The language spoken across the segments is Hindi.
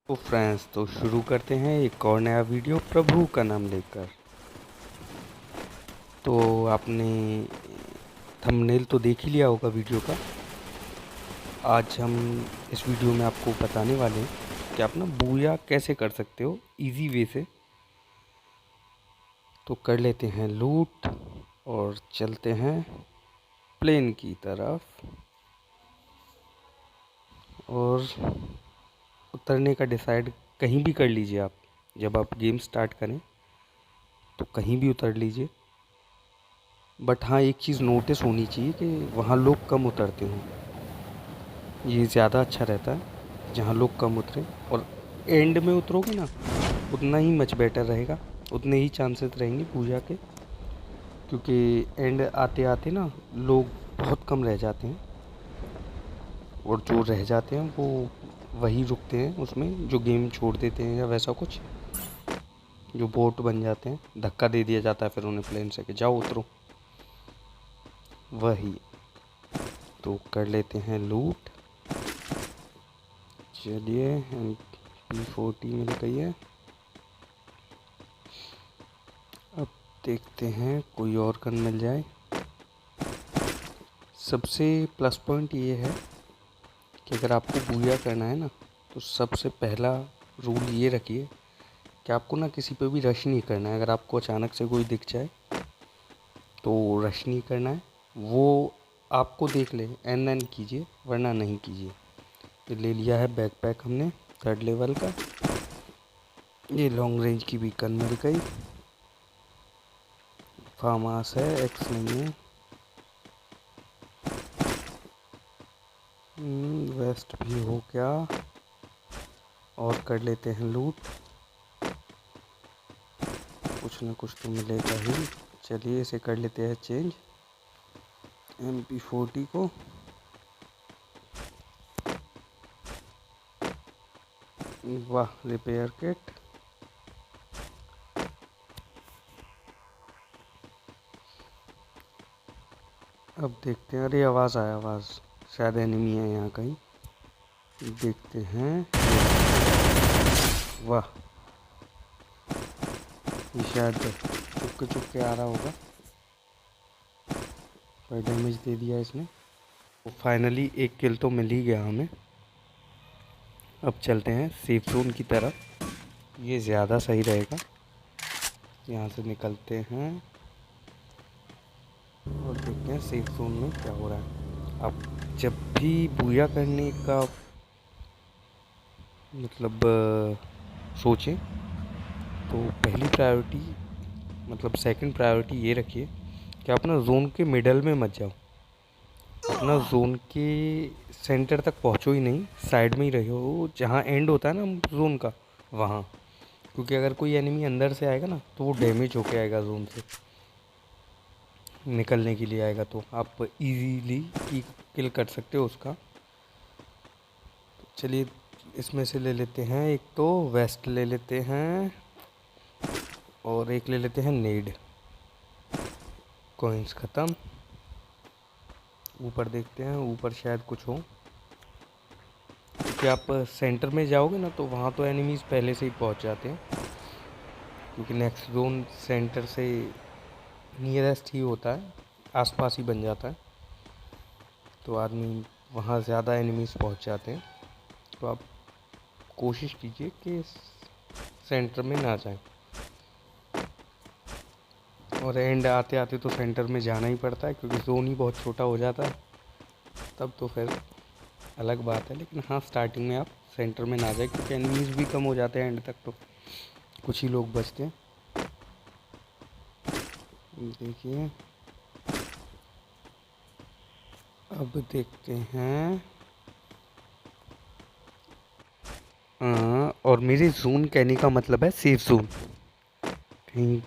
तो फ्रेंड्स, तो शुरू करते हैं एक और नया वीडियो प्रभु का नाम लेकर। तो आपने थंबनेल तो देख ही लिया होगा वीडियो का। आज हम इस वीडियो में आपको बताने वाले हैं कि आप ना बूया कैसे कर सकते हो इजी वे से। तो कर लेते हैं लूट और चलते हैं प्लेन की तरफ और उतरने का डिसाइड कहीं भी कर लीजिए आप। जब आप गेम स्टार्ट करें तो कहीं भी उतर लीजिए, बट हाँ एक चीज़ नोटिस होनी चाहिए कि वहाँ लोग कम उतरते हों। ये ज़्यादा अच्छा रहता है जहाँ लोग कम उतरें, और एंड में उतरोगे ना उतना ही मच बेटर रहेगा, उतने ही चांसेस रहेंगे पूजा के, क्योंकि एंड आते आते ना लोग बहुत कम रह जाते हैं, और जो रह जाते हैं वो वही रुकते हैं उसमें, जो गेम छोड़ देते हैं या वैसा कुछ, जो बोट बन जाते हैं, धक्का दे दिया जाता है फिर उन्हें प्लेन से कि जाओ उतरो, वही। तो कर लेते हैं लूट। चलिए MP40 मिल गई है। अब देखते हैं कोई और गन मिल जाए। सबसे प्लस पॉइंट ये है कि अगर आपको बूया करना है ना, तो सबसे पहला रूल ये रखिए कि आपको ना किसी पे भी रश नहीं करना है। अगर आपको अचानक से कोई दिख जाए तो रश नहीं करना है, वो आपको देख ले एन कीजिए, वरना नहीं कीजिए। ये ले लिया है बैकपैक हमने 3rd लेवल का। ये लॉन्ग रेंज की भी गन मिल गई। फार्मास है, एक्स नहीं है। वेस्ट भी हो गया, और कर लेते हैं लूट। कुछ ना कुछ तो मिलेगा ही। चलिए इसे कर लेते हैं चेंज, MP40 को। वाह, रिपेयर किट। अब देखते हैं, अरे आवाज़ आया, आवाज़ शायद एनिमी है यहाँ कहीं। देखते हैं। वाह, ये शायद चुप के आ रहा होगा, पर डैमेज दे दिया इसने। तो फाइनली एक किल तो मिल ही गया हमें। अब चलते हैं सेफ जोन की तरफ, ये ज़्यादा सही रहेगा। यहाँ से निकलते हैं और देखते हैं सेफ जोन में क्या हो रहा है। अब जब भी बूया करने का मतलब सोचें, तो पहली प्रायोरिटी मतलब सेकंड प्रायोरिटी ये रखिए कि आप ना जोन के मिडल में मत जाओ। अपना जोन के सेंटर तक पहुँचो ही नहीं, साइड में ही रहो, जहाँ एंड होता है ना जोन का, वहाँ। क्योंकि अगर कोई एनिमी अंदर से आएगा ना तो वो डैमेज होके आएगा, जोन से निकलने के लिए आएगा, तो आप इजीली किल कर सकते हो उसका। तो चलिए इसमें से ले लेते हैं, एक तो वेस्ट ले लेते हैं और एक ले लेते हैं नेड। कॉइन्स ख़त्म। ऊपर देखते हैं, ऊपर शायद कुछ हो, क्योंकि आप सेंटर में जाओगे ना तो वहाँ तो एनिमीज़ पहले से ही पहुँच जाते हैं, क्योंकि नेक्स्ट जोन सेंटर से नियरेस्ट ही होता है, आसपास ही बन जाता है, तो आदमी वहाँ ज़्यादा एनिमीज़ पहुँच जाते हैं। तो आप कोशिश कीजिए कि सेंटर में ना जाएं, और एंड आते आते तो सेंटर में जाना ही पड़ता है, क्योंकि जोन ही बहुत छोटा हो जाता है, तब तो फिर अलग बात है। लेकिन हाँ, स्टार्टिंग में आप सेंटर में ना जाए, क्योंकि एनिमीज़ भी कम हो जाते हैं एंड तक, तो कुछ ही लोग बचते हैं। देखिए अब देखते हैं। और मेरे जोन कहने का मतलब है सेफ जोन। कहीं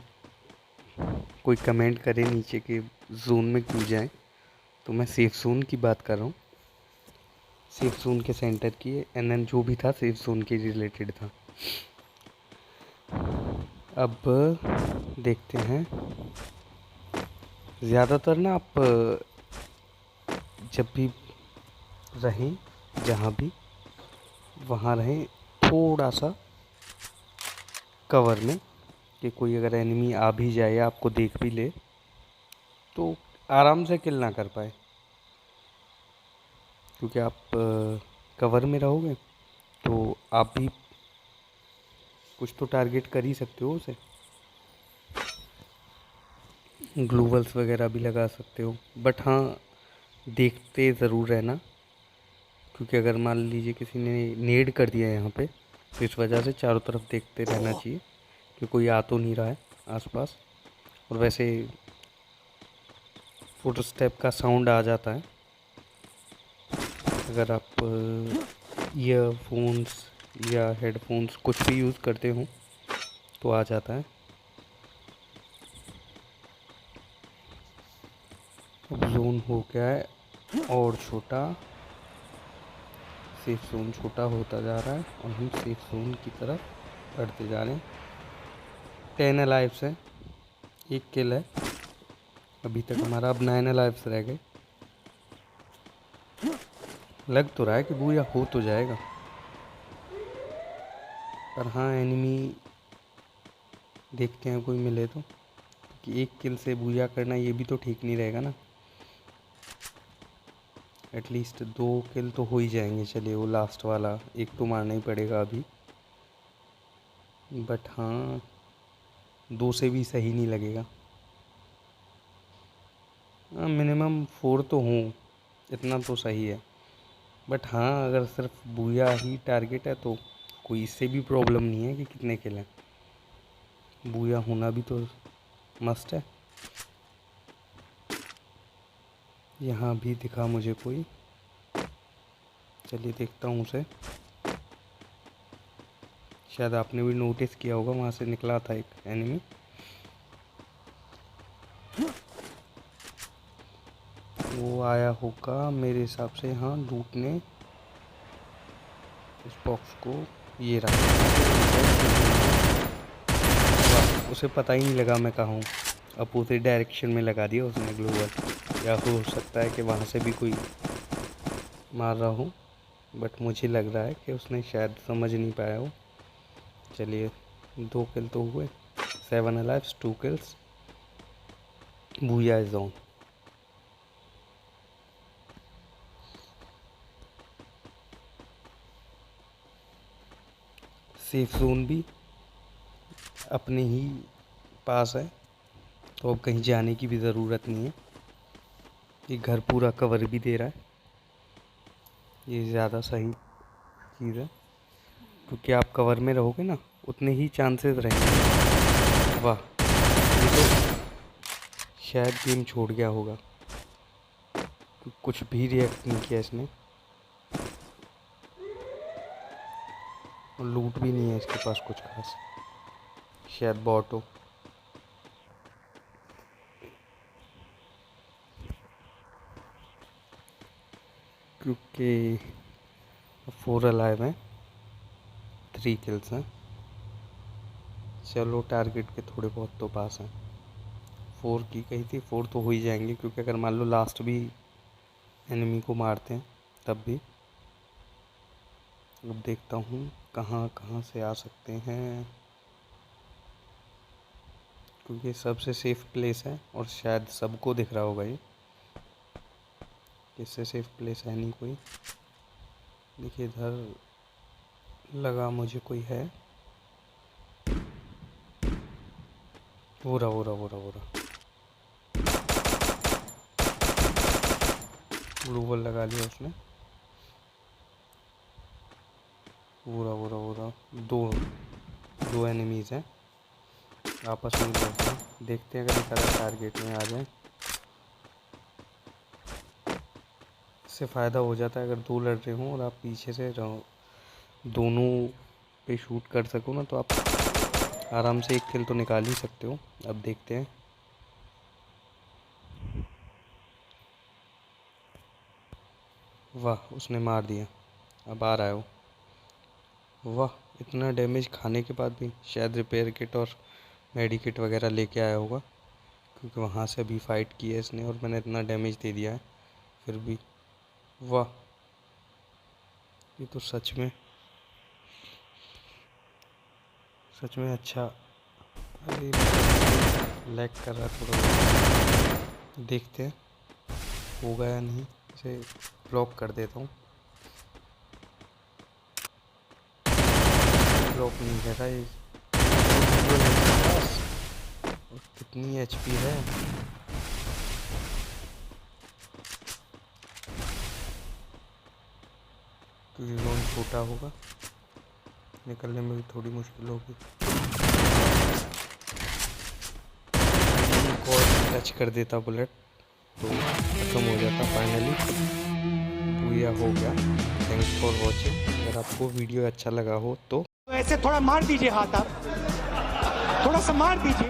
कोई कमेंट करे नीचे के जोन में क्यों जाए, तो मैं सेफ जोन की बात कर रहा हूँ, सेफ जोन के सेंटर की। एनएन जो भी था सेफ जोन के रिलेटेड था। अब देखते हैं, ज़्यादातर ना आप जब भी रहें, जहाँ भी वहाँ रहें, थोड़ा सा कवर में, कि कोई अगर एनिमी आ भी जाए या आपको देख भी ले तो आराम से किल ना कर पाए, क्योंकि आप कवर में रहोगे तो आप भी कुछ तो टारगेट कर ही सकते हो उसे। ग्लूवल्स वगैरह भी लगा सकते हो, बट हाँ देखते ज़रूर रहना, क्योंकि अगर मान लीजिए किसी ने नेड कर दिया यहाँ पे तो इस वजह से चारों तरफ देखते रहना चाहिए कि कोई आ तो नहीं रहा है आसपास। और वैसे फुट स्टेप का साउंड आ जाता है अगर आप ईयरफोन्स या हेडफोन्स कुछ भी यूज़ करते हो तो आ जाता है। अब जोन हो गया है और छोटा, सेफ जोन छोटा होता जा रहा है और हम सेफ जोन की तरफ बढ़ते जा रहे हैं। 10 अलाइव्स है, एक किल है अभी तक हमारा, अब 9 अलाइव्स रह गए। लग तो रहा है कि बूया हो तो जाएगा, पर हाँ एनिमी देखते हैं कोई मिले तो, कि एक किल से बूया करना ये भी तो ठीक नहीं रहेगा ना। एटलीस्ट 2 किल तो हो ही जाएंगे, चलिए वो लास्ट वाला एक तो मारना ही पड़ेगा अभी, बट हाँ 2 से भी सही नहीं लगेगा। हाँ मिनिमम 4 तो हों, इतना तो सही है। बट हाँ अगर सिर्फ बूया ही टारगेट है तो कोई इससे भी प्रॉब्लम नहीं है कि कितने किल हैं, बूया होना भी तो मस्ट है। यहाँ भी दिखा मुझे कोई, चलिए देखता हूँ उसे। शायद आपने भी नोटिस किया होगा, वहाँ से निकला था एक एनिमी। वो आया होगा मेरे हिसाब से यहाँ लूटने इस बॉक्स को, ये रहा। उसे पता ही नहीं लगा मैं कहाँ हूँ, अपोजिट डायरेक्शन में लगा दिया उसने ग्लोबल, या हो सकता है कि वहाँ से भी कोई मार रहा हो, बट मुझे लग रहा है कि उसने शायद समझ नहीं पाया हो। चलिए 2 किल तो हुए, 7 अलाइव्स 2 kills, booyah is on. Safe zone भी अपने ही पास है, तो अब कहीं जाने की भी ज़रूरत नहीं है। ये घर पूरा कवर भी दे रहा है, ये ज़्यादा सही चीज़ है, क्योंकि आप कवर में रहोगे ना उतने ही चांसेस रहेंगे। वाह, ये तो शायद गेम छोड़ गया होगा, कुछ भी रिएक्ट नहीं किया इसने, और लूट भी नहीं है इसके पास कुछ खास, शायद बॉट हो। क्योंकि 4 अलाइव हैं, 3 किल्स हैं, चलो टारगेट के थोड़े बहुत तो पास हैं। 4 की कही थी, 4 तो हो ही जाएंगे, क्योंकि अगर मान लो लास्ट भी एनिमी को मारते हैं तब भी। अब देखता हूँ कहाँ कहाँ से आ सकते हैं, क्योंकि सबसे सेफ प्लेस है और शायद सबको दिख रहा होगा ये, इससे सेफ प्लेस है नहीं कोई। देखिए इधर लगा मुझे कोई है, वो रहा वो रहा वो रहा वो रहा, ग्लूवल लगा लिया उसने, वो रहा वो रहा वो रहा। दो एनिमीज़ हैं, आपस में लड़ते हैं, देखते हैं अगर एक अलग टारगेट में आ जाए, इससे फ़ायदा हो जाता है। अगर 2 लड़ रहे हों और आप पीछे से रहो, दोनों पे शूट कर सको ना, तो आप आराम से एक किल तो निकाल ही सकते हो। अब देखते हैं, वाह उसने मार दिया, अब आ रहा है वो। वाह, इतना डैमेज खाने के बाद भी शायद रिपेयर किट और मेडी किट वगैरह लेके आया होगा, क्योंकि वहाँ से अभी फ़ाइट की है इसने और मैंने इतना डैमेज दे दिया है फिर भी। वाह, ये तो सच में सच में अच्छा। अरे लैग कर रहा थोड़ा, देखते हैं होगा या नहीं। इसे ब्लॉक कर देता हूँ। ब्लॉक नहीं कर रहा ये। कितनी एचपी है? क्योंकि ज़ोन छोटा होगा, निकलने में भी थोड़ी मुश्किल होगी। टच कर देता बुलेट तो खत्म हो जाता फाइनली। पूरा हो गया। Thanks for watching. अगर आपको वीडियो अच्छा लगा हो तो ऐसे थोड़ा मार दीजिए हाथ, आप थोड़ा सा मार दीजिए।